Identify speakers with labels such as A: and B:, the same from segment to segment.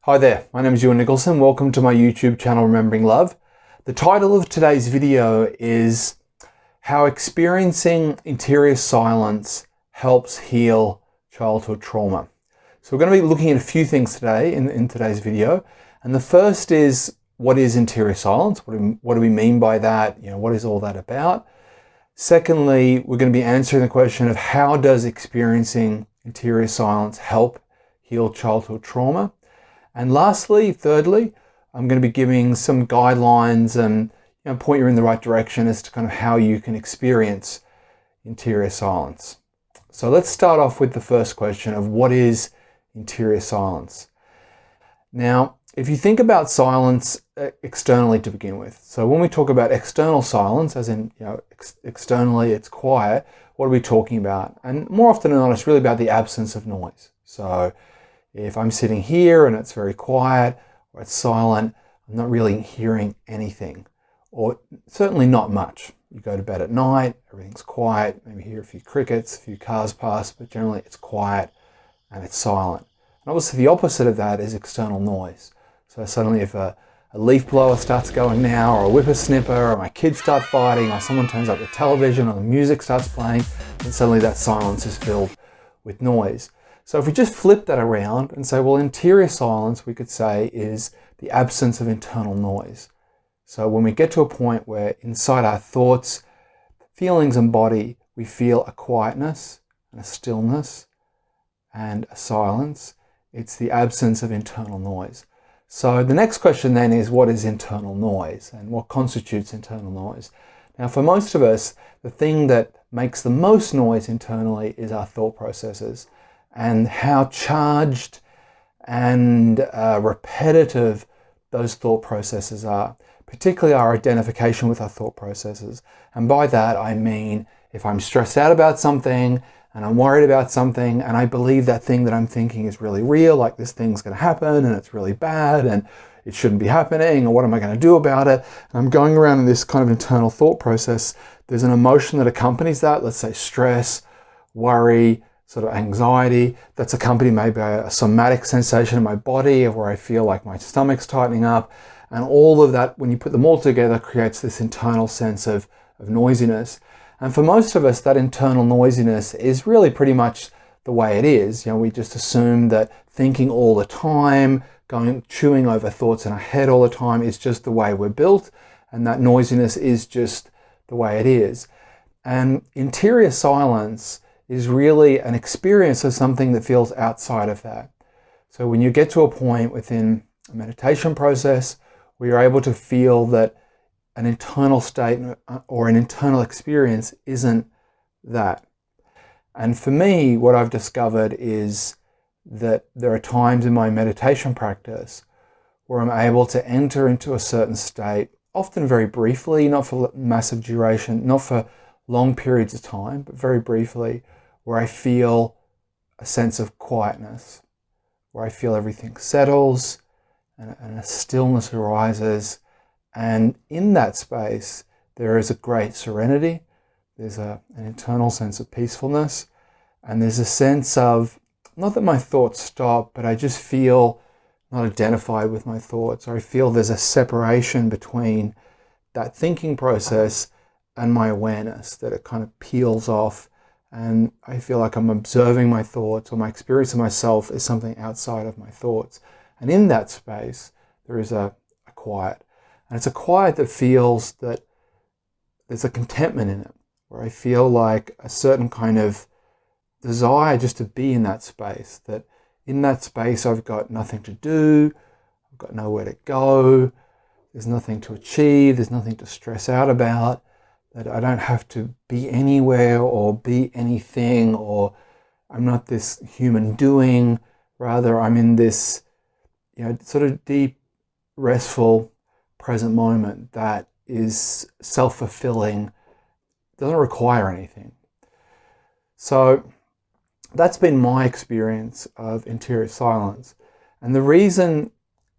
A: Hi there, my name is Ewan Nicholson. Welcome to my YouTube channel, Remembering Love. The title of today's video is How Experiencing Interior Silence Helps Heal Childhood Trauma. So we're going to be looking at a few things today in today's video. And the first is, what is interior silence? What do we mean by that? What is all that about? Secondly, we're going to be answering the question of how does experiencing interior silence help heal childhood trauma? And lastly, thirdly, I'm going to be giving some guidelines and point you in the right direction as to kind of how you can experience interior silence. So let's start off with the first question of what is interior silence. Now, if you think about silence externally to begin with, so when we talk about external silence, as in externally it's quiet, what are we talking about? And more often than not, it's really about the absence of noise. So if I'm sitting here and it's very quiet or it's silent, I'm not really hearing anything, or certainly not much. You go to bed at night, everything's quiet, maybe hear a few crickets, a few cars pass, but generally it's quiet and it's silent. And obviously the opposite of that is external noise. So suddenly if a leaf blower starts going now, or a whippersnipper, or my kids start fighting, or someone turns up the television, or the music starts playing, then suddenly that silence is filled with noise. So if we just flip that around and say, well, interior silence, we could say, is the absence of internal noise. So when we get to a point where inside our thoughts, feelings and body, we feel a quietness and a stillness and a silence, it's the absence of internal noise. So the next question then is, what is internal noise and what constitutes internal noise? Now, for most of us, the thing that makes the most noise internally is our thought processes, and how charged and repetitive those thought processes are, particularly our identification with our thought processes. And by that, I mean, if I'm stressed out about something and I'm worried about something and I believe that thing that I'm thinking is really real, like this thing's going to happen and it's really bad and it shouldn't be happening, or what am I going to do about it? And I'm going around in this kind of internal thought process. There's an emotion that accompanies that, let's say stress, worry, sort of anxiety, that's accompanied maybe by a somatic sensation in my body of where I feel like my stomach's tightening up. And all of that, when you put them all together, creates this internal sense of noisiness. And for most of us, that internal noisiness is really pretty much the way it is. We just assume that thinking all the time, chewing over thoughts in our head all the time is just the way we're built. And that noisiness is just the way it is. And interior silence is really an experience of something that feels outside of that. So when you get to a point within a meditation process where you're able to feel that an internal state or an internal experience isn't that. And for me, what I've discovered is that there are times in my meditation practice where I'm able to enter into a certain state, often very briefly, not for massive duration, not for long periods of time, but very briefly, where I feel a sense of quietness, where I feel everything settles and a stillness arises. And in that space, there is a great serenity, there's an internal sense of peacefulness, and there's a sense of, not that my thoughts stop, but I just feel not identified with my thoughts, or I feel there's a separation between that thinking process and my awareness, that it kind of peels off. And I feel like I'm observing my thoughts, or my experience of myself is something outside of my thoughts. And in that space, there is a quiet. And it's a quiet that feels that there's a contentment in it, where I feel like a certain kind of desire just to be in that space. That in that space, I've got nothing to do, I've got nowhere to go, there's nothing to achieve, there's nothing to stress out about. That I don't have to be anywhere or be anything, or I'm not this human doing. Rather, I'm in this, sort of deep, restful, present moment that is self-fulfilling, doesn't require anything. So that's been my experience of interior silence. And the reason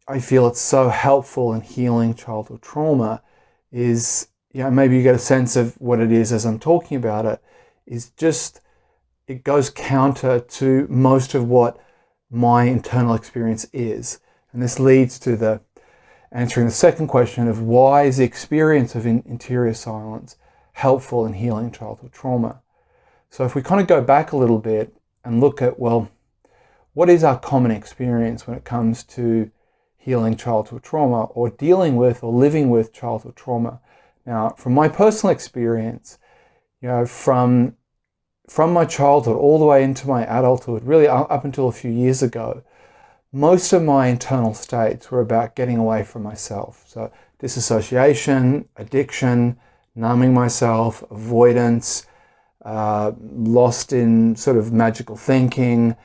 A: I feel it's so helpful in healing childhood trauma is, maybe you get a sense of what it is as I'm talking about it, is just, it goes counter to most of what my internal experience is. And this leads to answering the second question of why is the experience of interior silence helpful in healing childhood trauma? So if we kind of go back a little bit and look at, well, what is our common experience when it comes to healing childhood trauma or dealing with or living with childhood trauma? Now, from my personal experience, from my childhood all the way into my adulthood, really up until a few years ago, most of my internal states were about getting away from myself. So disassociation, addiction, numbing myself, avoidance, lost in sort of magical thinking,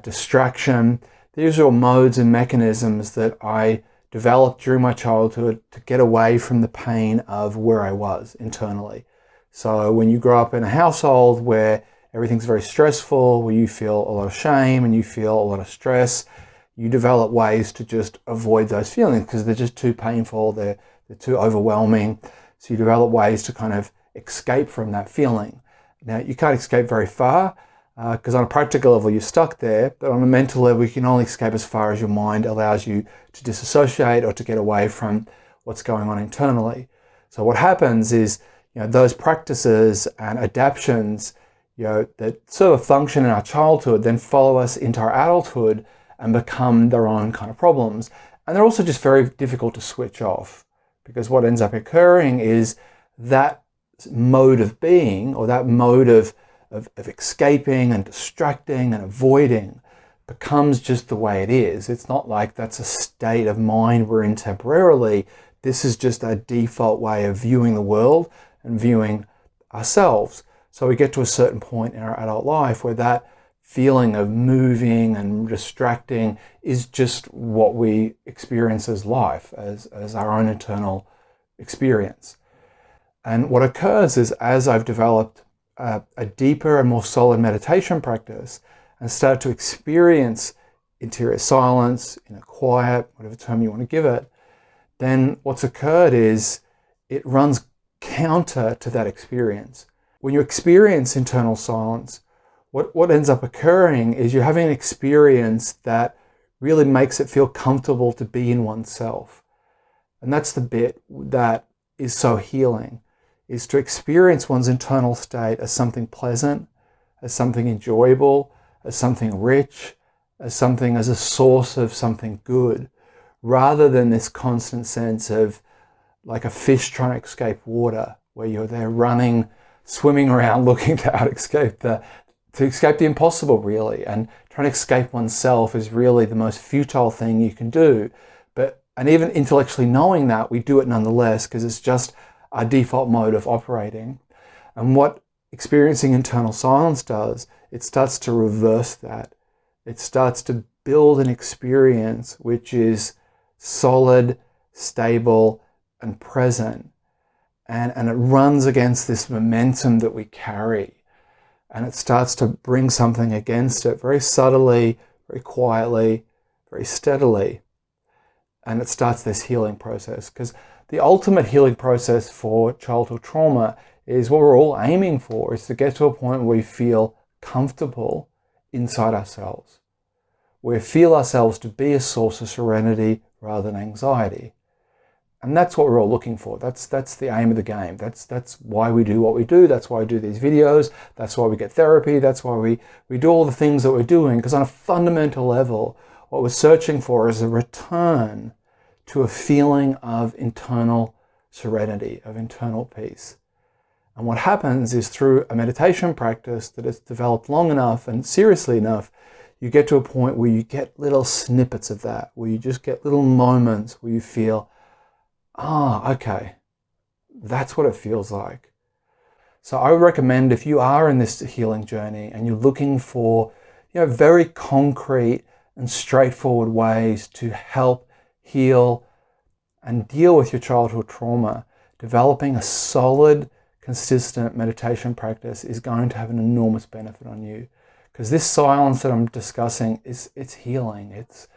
A: distraction. These are all modes and mechanisms that I developed during my childhood to get away from the pain of where I was internally. So when you grow up in a household where everything's very stressful, where you feel a lot of shame and you feel a lot of stress, you develop ways to just avoid those feelings because they're just too painful, they're too overwhelming. So you develop ways to kind of escape from that feeling. Now, you can't escape very far because on a practical level, you're stuck there, but on a mental level, you can only escape as far as your mind allows you to disassociate or to get away from what's going on internally. So what happens is, those practices and adaptations, that sort of function in our childhood then follow us into our adulthood and become their own kind of problems. And they're also just very difficult to switch off because what ends up occurring is that mode of being or that mode of escaping and distracting and avoiding becomes just the way it is. It's not like that's a state of mind we're in temporarily. This is just a default way of viewing the world and viewing ourselves. So we get to a certain point in our adult life where that feeling of moving and distracting is just what we experience as life, as our own internal experience. And what occurs is as I've developed a deeper and more solid meditation practice and start to experience interior silence, quiet, whatever term you want to give it, then what's occurred is it runs counter to that experience. When you experience internal silence, what ends up occurring is you're having an experience that really makes it feel comfortable to be in oneself. And that's the bit that is so healing, is to experience one's internal state as something pleasant, as something enjoyable, as something rich, as a source of something good, rather than this constant sense of like a fish trying to escape water, where you're there running, swimming around, looking to escape the impossible, really. And trying to escape oneself is really the most futile thing you can do. And even intellectually knowing that, we do it nonetheless because it's just our default mode of operating. And what experiencing internal silence does, it starts to reverse that. It starts to build an experience which is solid, stable, and present. And it runs against this momentum that we carry. And it starts to bring something against it very subtly, very quietly, very steadily. And it starts this healing process. Because the ultimate healing process for childhood trauma is what we're all aiming for, is to get to a point where we feel comfortable inside ourselves. Where we feel ourselves to be a source of serenity rather than anxiety. And that's what we're all looking for. That's the aim of the game. That's why we do what we do. That's why we do these videos. That's why we get therapy. That's why we do all the things that we're doing. Because on a fundamental level, what we're searching for is a return to a feeling of internal serenity, of internal peace. And what happens is through a meditation practice that is developed long enough and seriously enough, you get to a point where you get little snippets of that, where you just get little moments where you feel, okay, that's what it feels like. So I would recommend, if you are in this healing journey and you're looking for, very concrete and straightforward ways to help heal and deal with your childhood trauma, developing a solid, consistent meditation practice is going to have an enormous benefit on you. Because this silence that I'm discussing it's healing. It's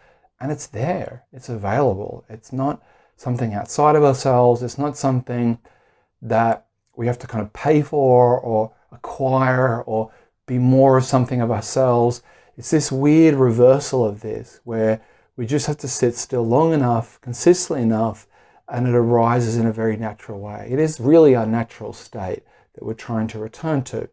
A: there. It's available. It's not something outside of ourselves. It's not something that we have to kind of pay for or acquire or be more of something of ourselves. it's this weird reversal of this where we just have to sit still long enough, consistently enough, and it arises in a very natural way. It is really our natural state that we're trying to return to.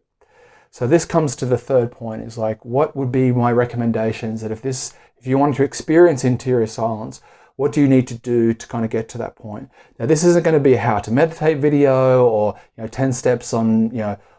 A: So this comes to the third point, is like, what would be my recommendations that if you want to experience interior silence, what do you need to do to kind of get to that point? Now, this isn't going to be a how to meditate video or 10 steps on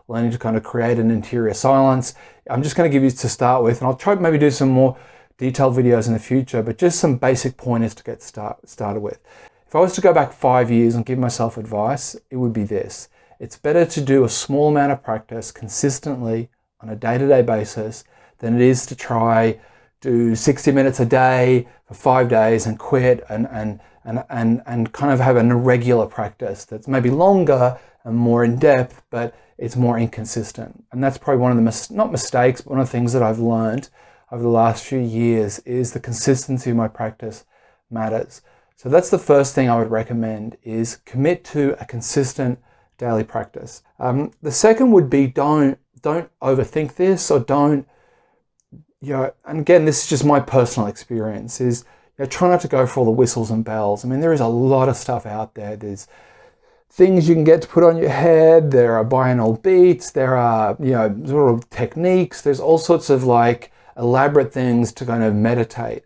A: learning to kind of create an interior silence. I'm just going to give you to start with, and I'll try to maybe do some more detailed videos in the future, but just some basic pointers to get started with. If I was to go back 5 years and give myself advice, it would be this. It's better to do a small amount of practice consistently on a day-to-day basis than it is to try do 60 minutes a day for 5 days and quit and kind of have an irregular practice that's maybe longer and more in depth, but it's more inconsistent. And that's probably one of the, not mistakes, but one of the things that I've learned over the last few years is the consistency of my practice matters. So that's the first thing I would recommend, is commit to a consistent daily practice. The second would be don't overthink this, or don't, and again, this is just my personal experience, is try not to go for all the whistles and bells. I mean, there is a lot of stuff out there. There's things you can get to put on your head. There are binaural beats. There are, sort of techniques. There's all sorts of like elaborate things to kind of meditate.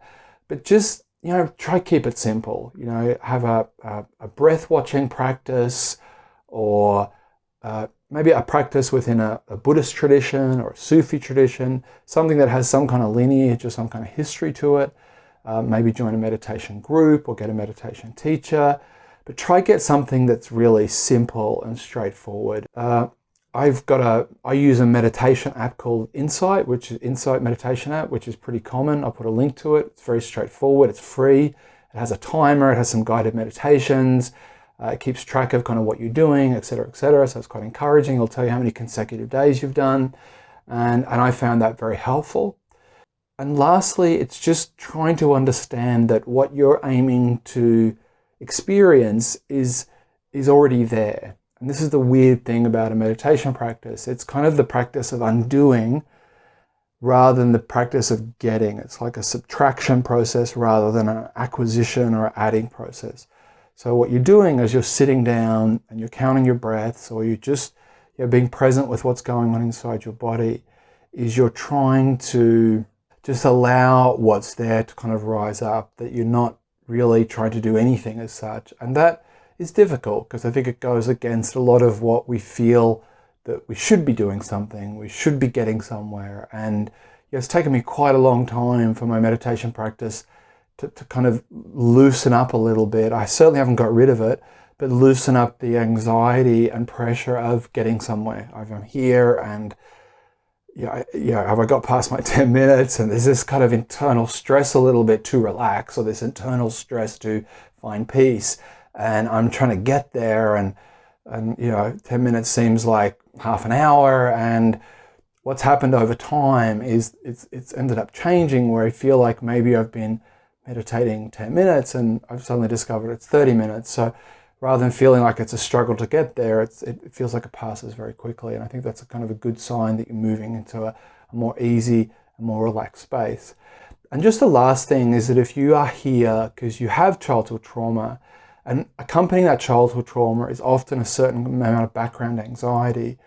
A: But just, try keep it simple. Have a breath watching practice, or maybe a practice within a Buddhist tradition or a Sufi tradition, something that has some kind of lineage or some kind of history to it. Maybe join a meditation group or get a meditation teacher, but try get something that's really simple and straightforward. I use a meditation app called Insight, which is Insight meditation app, which is pretty common. I'll put a link to it. It's very straightforward. It's free. It has a timer. It has some guided meditations. It keeps track of kind of what you're doing, etc., etc. So it's quite encouraging. It'll tell you how many consecutive days you've done. And I found that very helpful. And lastly, it's just trying to understand that what you're aiming to experience is already there. And this is the weird thing about a meditation practice. It's kind of the practice of undoing rather than the practice of getting. It's like a subtraction process rather than an acquisition or adding process. So what you're doing is you're sitting down and you're counting your breaths, or you're just being present with what's going on inside your body, is you're trying to just allow what's there to kind of rise up, that you're not really trying to do anything as such. And that is difficult because I think it goes against a lot of what we feel that we should be doing something, we should be getting somewhere. And it's taken me quite a long time for my meditation practice to kind of loosen up a little bit. I certainly haven't got rid of it, but loosen up the anxiety and pressure of getting somewhere. I'm here and have I got past my 10 minutes? And there's this kind of internal stress a little bit to relax, or this internal stress to find peace. And I'm trying to get there, and 10 minutes seems like half an hour. And what's happened over time is it's ended up changing, where I feel like maybe I've been meditating 10 minutes and I've suddenly discovered it's 30 minutes. So rather than feeling like it's a struggle to get there, it feels like it passes very quickly. And I think that's a kind of a good sign that you're moving into a more easy and more relaxed space. And just the last thing is that if you are here because you have childhood trauma, and accompanying that childhood trauma is often a certain amount of background anxiety,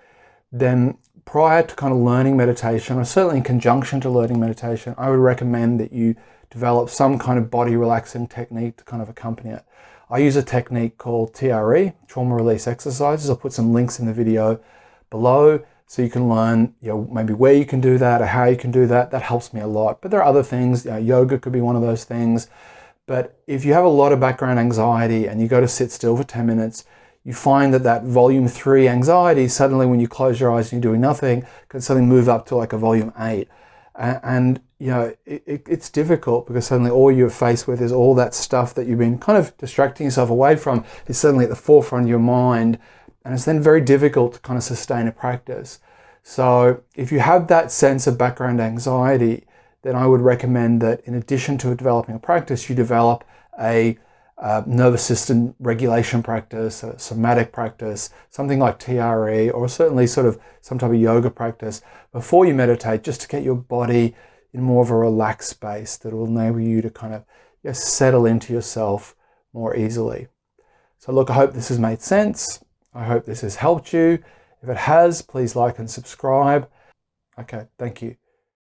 A: then prior to kind of learning meditation, or certainly in conjunction to learning meditation, I would recommend that you develop some kind of body relaxing technique to kind of accompany it. I use a technique called TRE, trauma release exercises. I'll put some links in the video below so you can learn, maybe where you can do that or how you can do that. That helps me a lot. But there are other things. Yoga could be one of those things. But if you have a lot of background anxiety and you go to sit still for 10 minutes, you find that volume 3 anxiety, suddenly when you close your eyes and you're doing nothing, can suddenly move up to like a volume 8. And it's difficult because suddenly all you're faced with is all that stuff that you've been kind of distracting yourself away from is suddenly at the forefront of your mind. And it's then very difficult to kind of sustain a practice. So if you have that sense of background anxiety, then I would recommend that in addition to developing a practice, you develop a nervous system regulation practice, a somatic practice, something like TRE, or certainly sort of some type of yoga practice before you meditate, just to get your body in more of a relaxed space that will enable you to kind of settle into yourself more easily. So look, I hope this has made sense. I hope this has helped you. If it has, please like and subscribe. Okay, thank you.